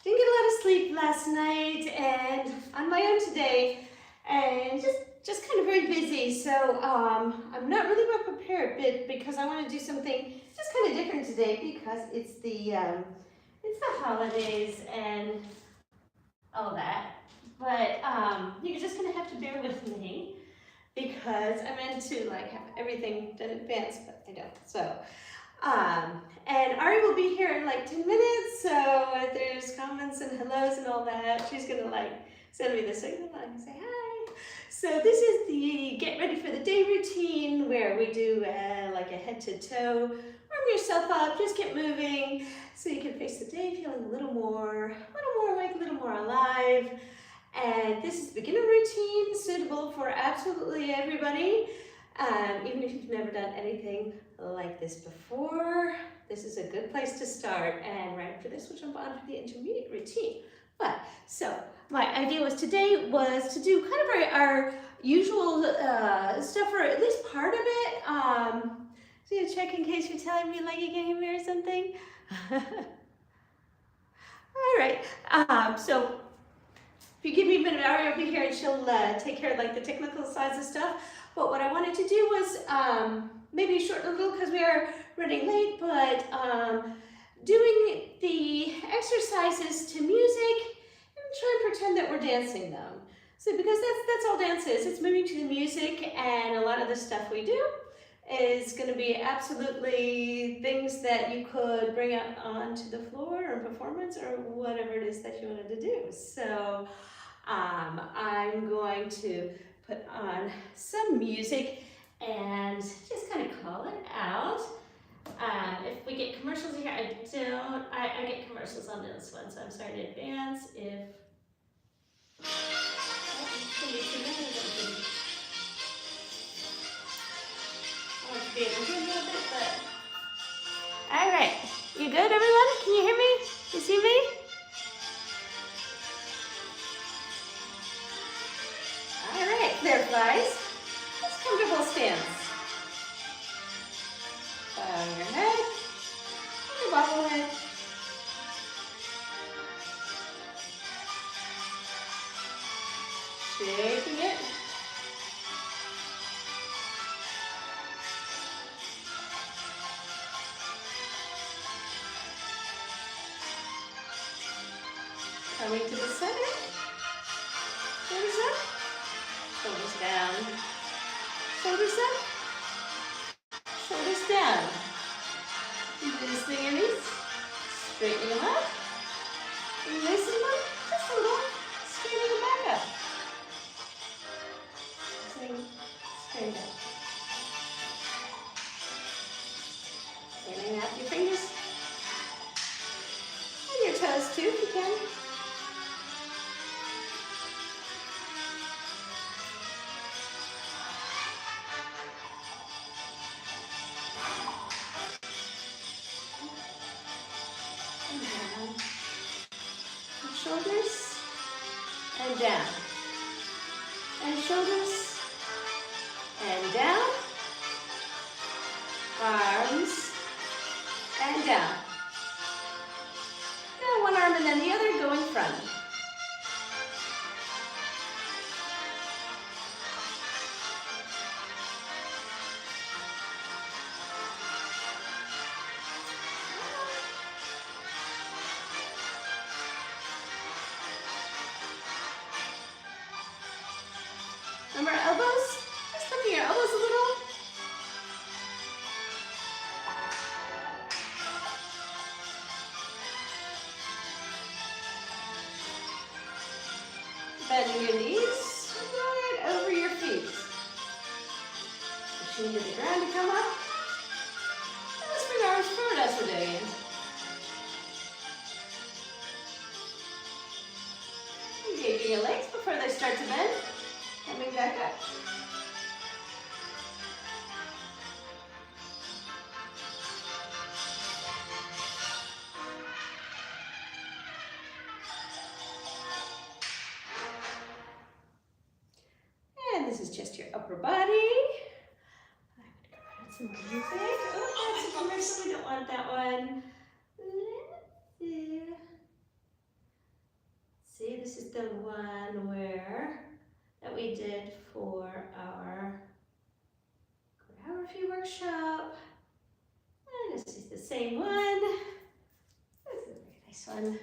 didn't get a lot of sleep last night and on my own today, and just kind of very busy. So I'm not really well prepared, but because I want to do something just kind of different today because it's the holidays and all that. But you're just gonna have to bear with me because I meant to like have everything done in advance, but I don't. So. And Ari will be here in like 10 minutes, so if there's comments and hellos and all that, she's gonna like send me the signal and say hi. So this is the get ready for the day routine where we do like a head to toe, warm yourself up, just get moving so you can face the day feeling a little more awake, a little more alive. And this is the beginner routine suitable for absolutely everybody. Even if you've never done anything like this before, this is a good place to start. And right after this, we'll jump on to the intermediate routine. But so my idea was today was to do kind of our usual stuff for at least part of it. So you check in case you're telling me like you can hear me or something. All right. So if you give me a minute, Ari will be here and she'll take care of like the technical sides of stuff. But what I wanted to do was maybe shorten a little because we are running late, but doing the exercises to music and try and pretend that we're dancing them. So because that's all dance is, it's moving to the music, and a lot of the stuff we do is going to be absolutely things that you could bring up onto the floor or performance or whatever it is that you wanted to do. So I'm going to put on some music and just kind of call it out. If we get commercials here, I get commercials on this one, so I'm sorry in advance if... All right, you good everyone? Can you hear me? You see me? All right, there flies. Just comfortable stance. Bow your head, and your bobble head. Shaking it. Coming to the center. Shoulders up. Shoulders down. Shoulders up. Shoulders down. Loosening your knees. Straightening them up. Loosen them up. Just a little. Straightening them back up. Straighten up. Straightening out your fingers. And your toes too if you can. Shoulders and down, and shoulders and down, arms and down. Now one arm and then the other go in front. Remember elbows? Just lifting your elbows a little. Bending your knees right over your feet. Pushing to the ground to come up. And let's bring our arms forward as we're doing it. Engaging your legs before they start to bend. Coming back up. And this is just your upper body. I'm going to go add some music. Oh, that's a commercial. We don't want that one. Let's see. this is the one that we did for our choreography workshop. And this is the same one. This is a very nice one.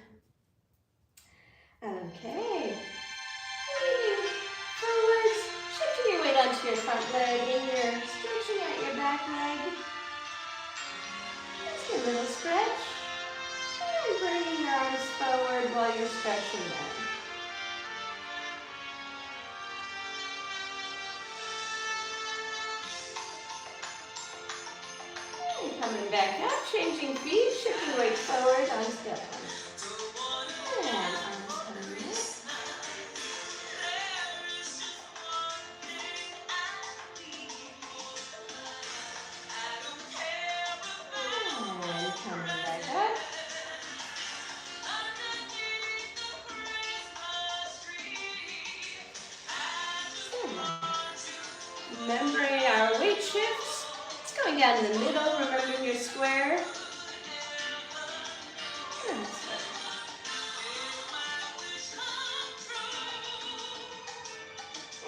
Okay. Forwards, shifting your weight onto your front leg and you're stretching out your back leg. Just a little stretch. And bringing your arms forward while you're stretching them. And coming back up, changing feet, shifting weight forward on step one. And arms coming in. And coming back up. Remembering our weight shifts. It's going down in the middle, remembering your square.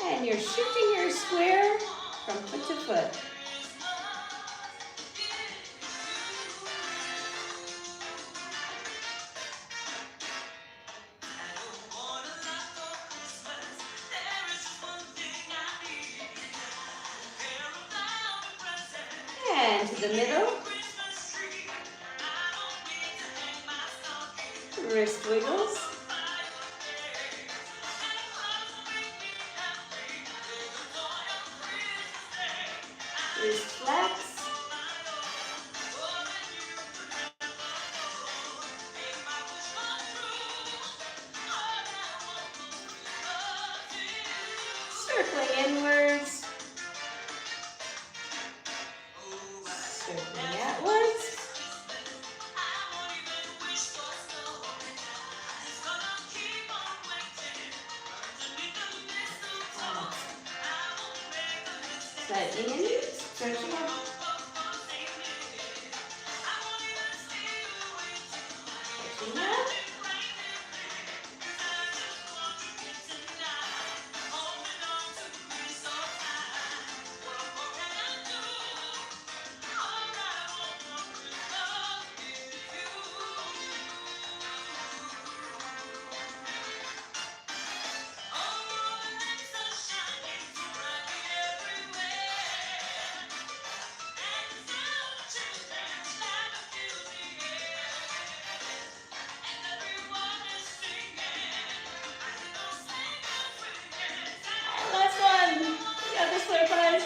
And you're shifting your square from foot to foot. And to the middle. Wrist wiggles. Wrist flex. Circling inwards. Circling outwards. Slightly in, stretching out. Stretching out. Last one. You got this butterflies.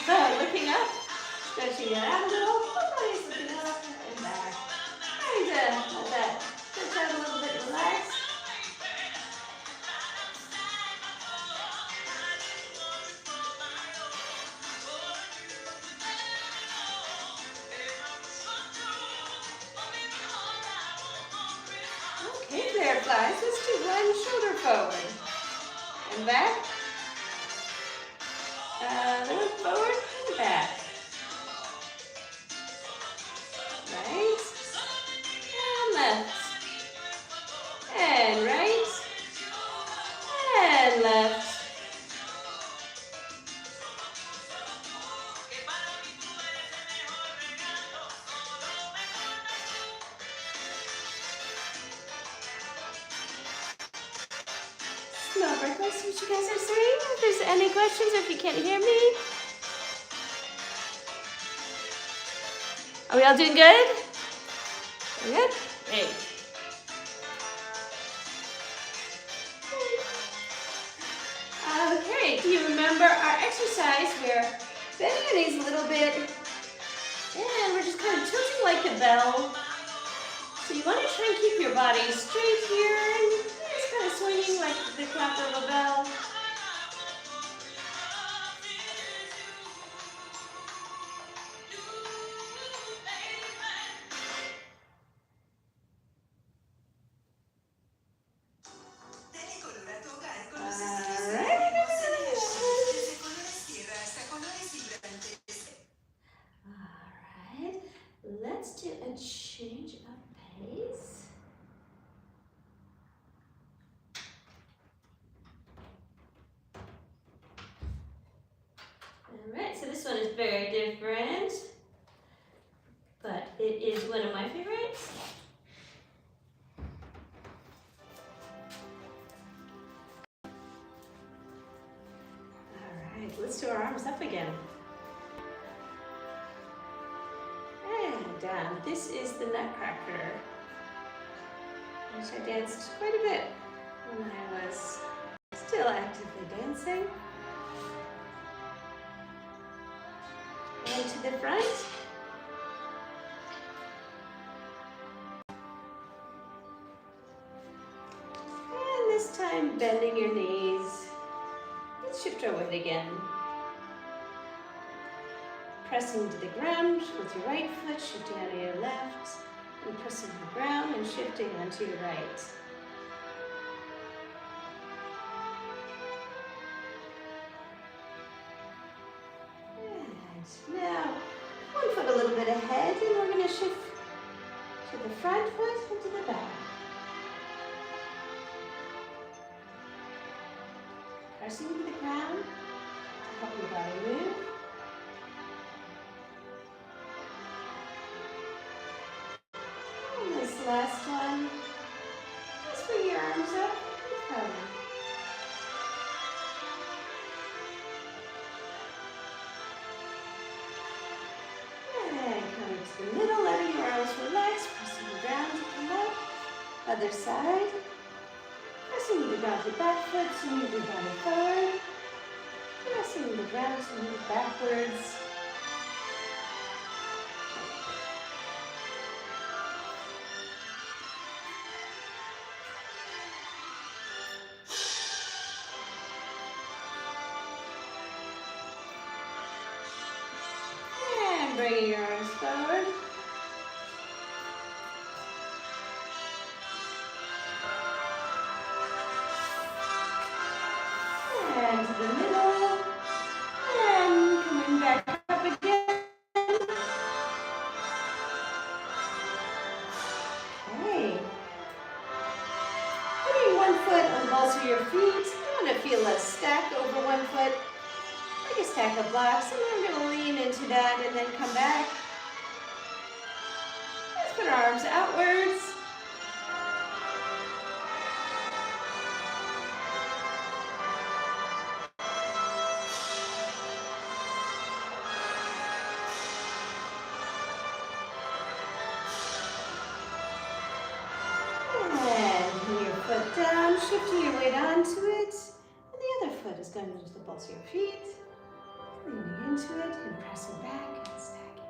So looking up, stretching it out a little. Body's looking up and back. Trying to let that stretch out a little bit, relax. Okay, there, flies. Let's do one shoulder forward and back. Look forward and back. Right and left. And right and left. Small break, let's see what you guys are saying. If there's any questions, if you can't hear me. Are we all doing good? We good? Great. Okay, do you remember our exercise? We're bending our knees a little bit and we're just kind of tilting like a bell. So you want to try and keep your body straight here and just kind of swinging like the clap of a bell. Let's do a change of pace. Alright, so this one is very different, but it is one of my favorites. Alright, let's do our arms up again. And down. This is the Nutcracker, which I danced quite a bit when I was still actively dancing. And to the front. And this time bending your knees. Let's shift our weight again. Pressing to the ground with your right foot, shifting onto your left, and pressing to the ground and shifting onto your right. And now, one foot a little bit ahead, and we're going to shift to the front foot and to the back. Pressing to the ground to help your body move. And this last one, just bring your arms up and cover. And coming to the middle, letting your arms relax, pressing the ground to come up. Other side. Pressing the ground to back foot to move your body forward. Pressing the ground to move backwards. And bringing your arms forward. And to the middle, and coming back up again. Okay. Putting one foot on the balls of your feet. You want to feel a stack over one foot, like a stack of blocks. And then we're going to lean into that and then come back. Let's put our arms outwards. Foot down, shifting your weight onto it, and the other foot is going into the balls of your feet, leaning into it and pressing back and stacking.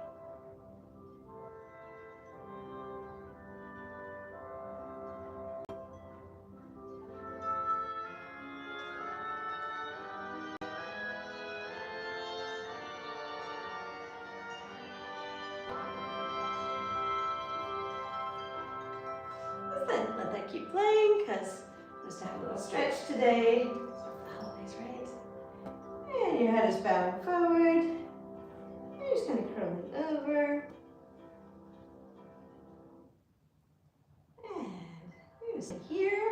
Let that keep playing, because I'm just have a little stretch today. The holidays, right? And your head is bowing forward. You're just going to curl it over. And you're going to sit here.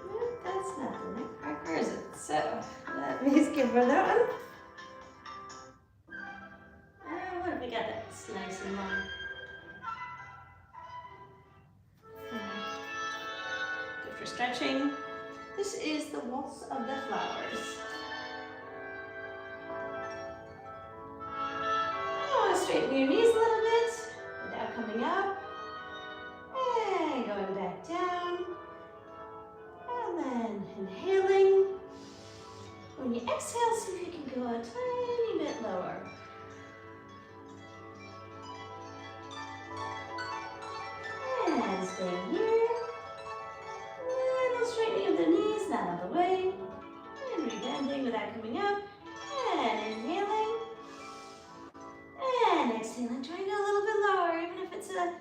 Nope, that's not the Nutcracker, is it? So let me skip for that one. What have we got that's nice and long? Good for stretching. This is the Waltz of the Flowers. You want to straighten your knees a little bit without coming up. And going back down. And then inhaling. When you exhale, see if you can go a tiny bit lower. And stay here. Little straightening of the knees, not all the way. And rebending without coming up. And inhaling. And exhaling, trying to go a little bit lower, even if it's a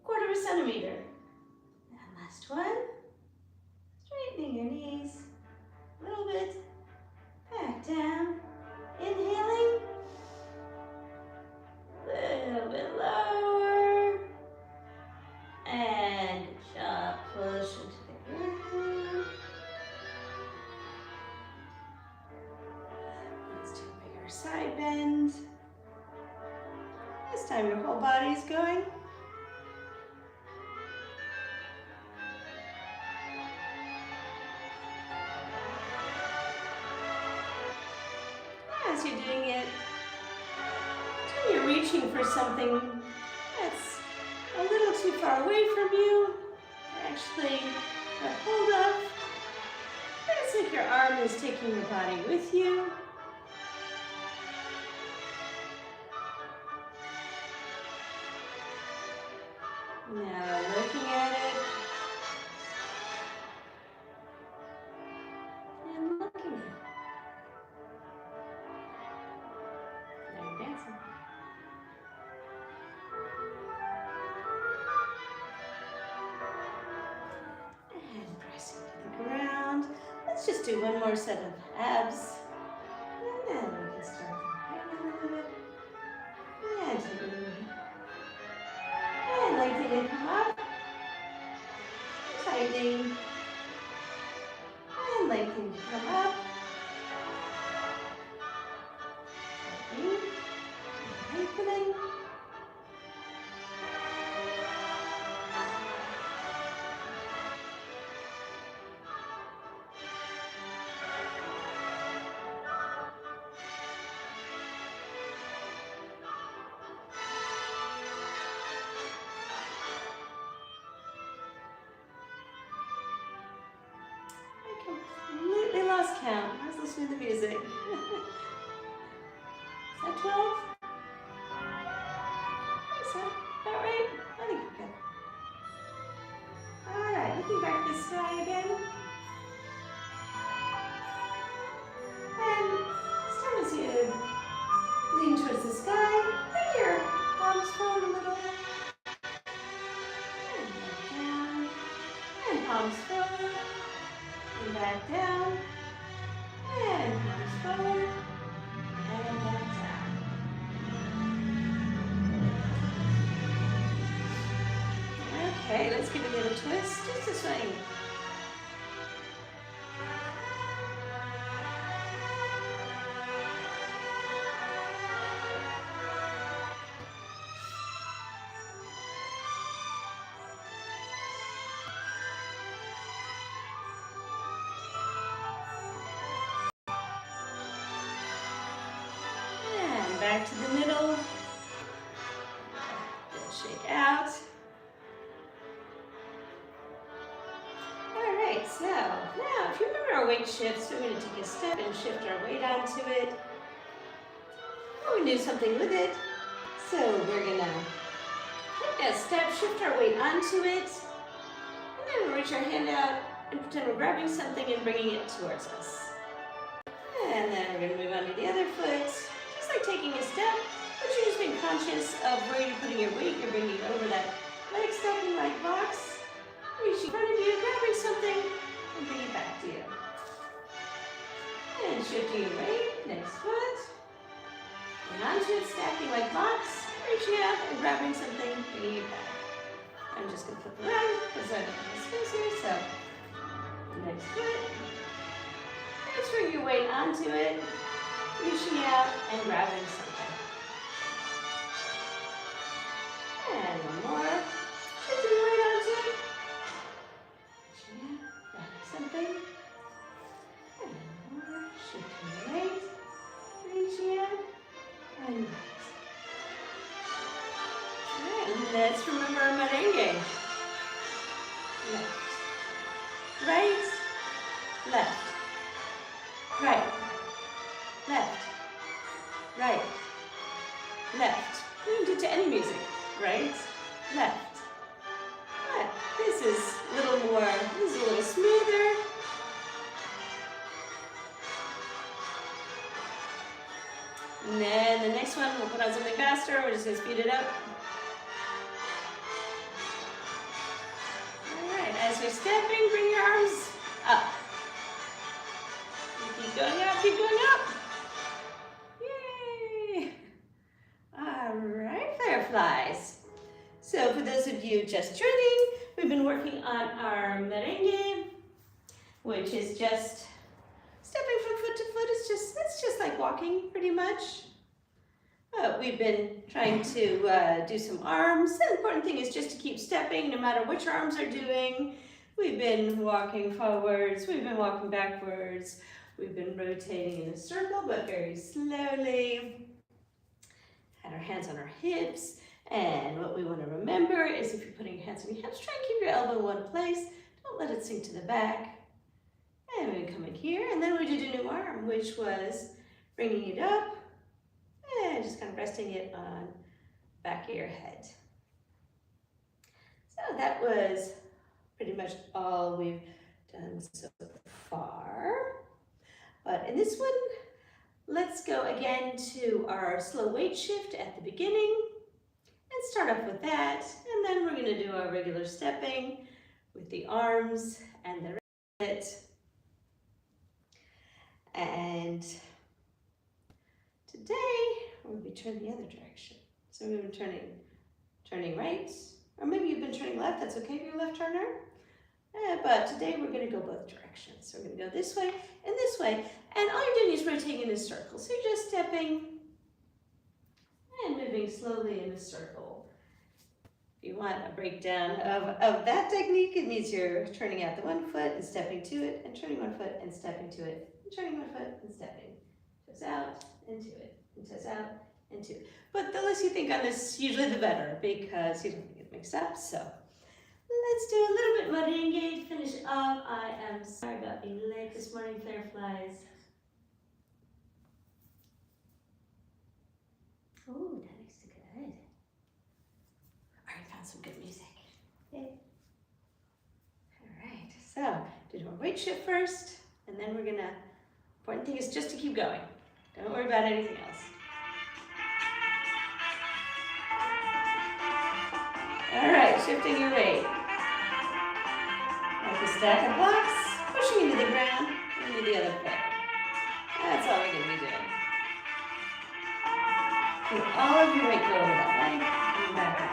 1/4 centimeter. And last one. Straightening your knees a little bit. Back down. Inhaling. A little bit lower. And good job. Push into the ground. time your whole body's going. As you're doing it, pretend you're reaching for something that's a little too far away from you, or actually a hold of. It's like your arm is taking your body with you. Now looking at it and looking at it. Now you're dancing. And pressing to the ground. Let's just do one more set of abs. And then we can start to a little bit. And take a little bit. And lengthening and come up. Tightening. And lengthening to come up. Tightening. Lengthening. Completely lost count. I was listening to music. Is that 12? Is that about right? I think we're good. Alright, looking back this way again. And this time as you lean towards the sky, bring your palms forward a little. And back down. And palms forward. And back down, and palms forward, and back down. Okay, let's give it a little twist, just a swing. Back to the middle. Then shake out. All right, so now if you remember our weight shifts, we're going to take a step and shift our weight onto it. We're going to do something with it. So we're going to take a step, shift our weight onto it, and then we'll reach our hand out and pretend we're grabbing something and bringing it towards us. And then we're going to move on to the other foot. Taking a step, but you're just being conscious of where you're putting your weight. You're bringing it over that leg stacking like box, reaching in front of you, grabbing something, and bringing it back to you. And shifting your weight, next foot, and onto it, stacking like box, reaching out and grabbing something, bringing it back. I'm just going to flip around because I don't have space here, so next foot, transferring your weight onto it, reaching out and grabbing something. And one more. Shifting your weight onto it. Reaching out, grabbing something. And one more. Shifting your weight. Reaching out and grabbing something. And let's remember our merengue. Left. Right. Left. Right. Left, right, left. You can do it to any music. Right, left. But this is a little smoother. And then the next one, we'll put on something faster. We're just going to speed it up. All right, as you're stepping, bring your arms up. Keep going up, keep going up. Alright, fireflies. So for those of you just joining, we've been working on our merengue, which is just stepping from foot to foot. It's just like walking pretty much. We've been trying to do some arms. The important thing is just to keep stepping no matter which arms are doing. We've been walking forwards, we've been walking backwards, we've been rotating in a circle but very slowly. Had our hands on our hips, and what we want to remember is if you're putting your hands on your hips, try and keep your elbow in one place. Don't let it sink to the back. And we come in here, and then we did a new arm, which was bringing it up and just kind of resting it on back of your head. So that was pretty much all we've done so far. But in this one, let's go again to our slow weight shift at the beginning and start off with that. And then we're going to do our regular stepping with the arms and the rest. And today we're going to be turning the other direction. So we've been turning right, or maybe you've been turning left. That's okay if you're a left turner. But today we're going to go both directions. So we're going to go this way and this way. And all you're doing is rotating in a circle. So you're just stepping and moving slowly in a circle. If you want a breakdown of that technique, it means you're turning out the one foot and stepping to it, and turning one foot and stepping to it, and turning one foot and stepping. Toes out and to it, and toes out and to it. But the less you think on this, usually the better, because you don't get mixed up. So let's do a little bit more engage, finish off. I am sorry about being late this morning, Fireflies. Oh, that looks good. I found some good music. Yay. All right, so do our weight shift first, and then we're gonna, important thing is just to keep going. Don't worry about anything else. All right, shifting your weight. Like a stack of blocks, pushing into the ground, into the other foot. That's all we're gonna be doing. Feel all of your weight go over that leg and back again.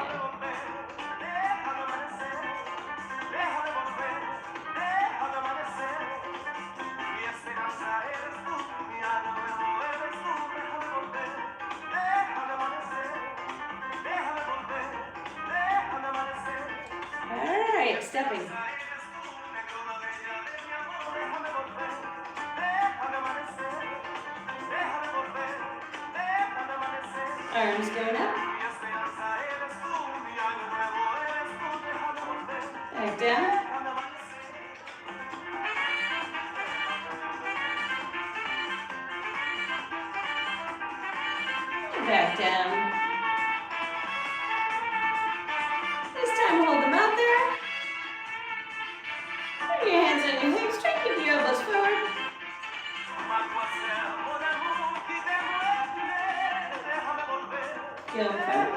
All right, stepping. Arms going up. Back down. And back down. This time hold them out there. Bring your hands on your hips. Try to keep your elbows forward. Go forward.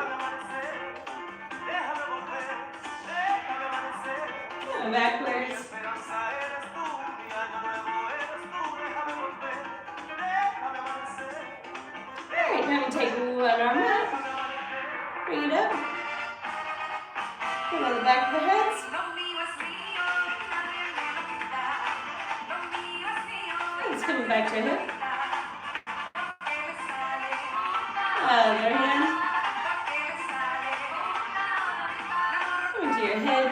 Go backwards. Alright, now we take one arm out. Bring it up. Put it on the back of the heads. And it's coming back to your hip. Other hand. Coming to your head.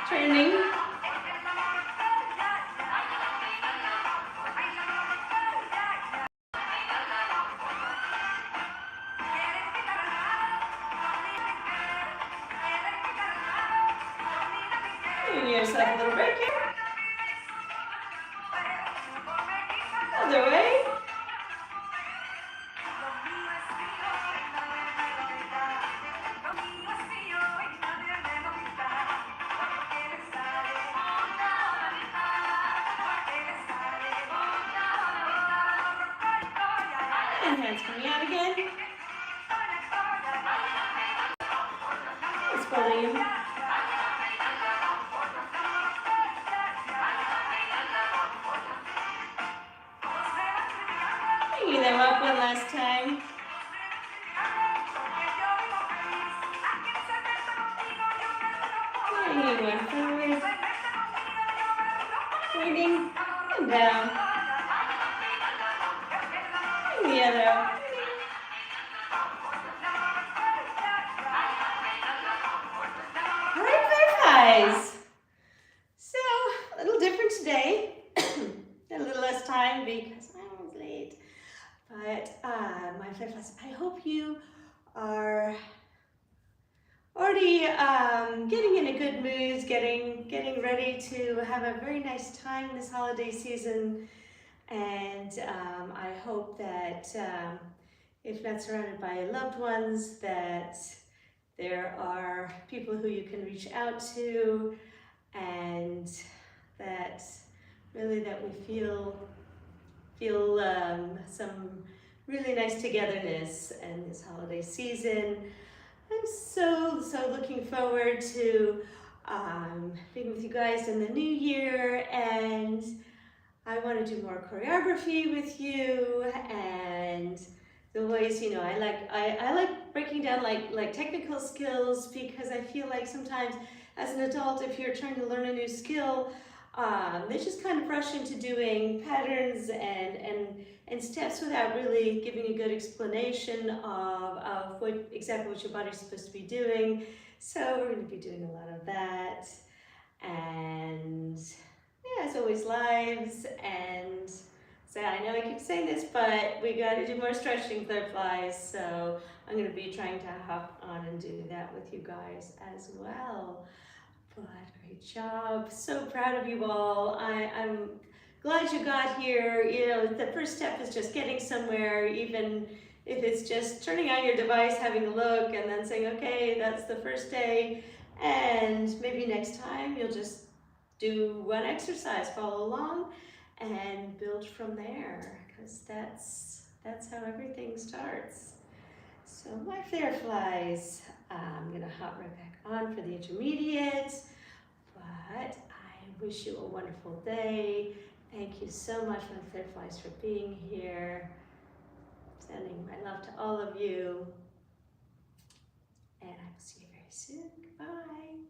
Turning. Giving yourself a little break here. Other way. And hands coming out again. Let's pull in. Bringing them up one last time. Bringing one forward. Pointing and down. together. All right, fireflies. So, a little different today. A little less time because I was late. But my fireflies, I hope you are already getting in a good mood, getting ready to have a very nice time this holiday season. And I hope that if not surrounded by loved ones, that there are people who you can reach out to, and that really that we feel some really nice togetherness in this holiday season. I'm so looking forward to being with you guys in the new year, and I want to do more choreography with you, and the ways, you know, I like breaking down like technical skills, because I feel like sometimes as an adult, if you're trying to learn a new skill, they just kind of rush into doing patterns and steps without really giving a good explanation of exactly what your body's supposed to be doing. So we're going to be doing a lot of that, and yeah, as always, lives. And so I know I keep saying this, but we got to do more stretching, fireflies. So I'm going to be trying to hop on and do that with you guys as well. But great job. So proud of you all. I'm glad you got here. You know, the first step is just getting somewhere, even if it's just turning on your device, having a look, and then saying, okay, that's the first day. And maybe next time you'll just do one exercise, follow along, and build from there, because that's how everything starts. So my fireflies, I'm gonna hop right back on for the intermediate, but I wish you a wonderful day. Thank you so much, my fireflies, for being here. Sending my love to all of you, and I will see you very soon. Goodbye.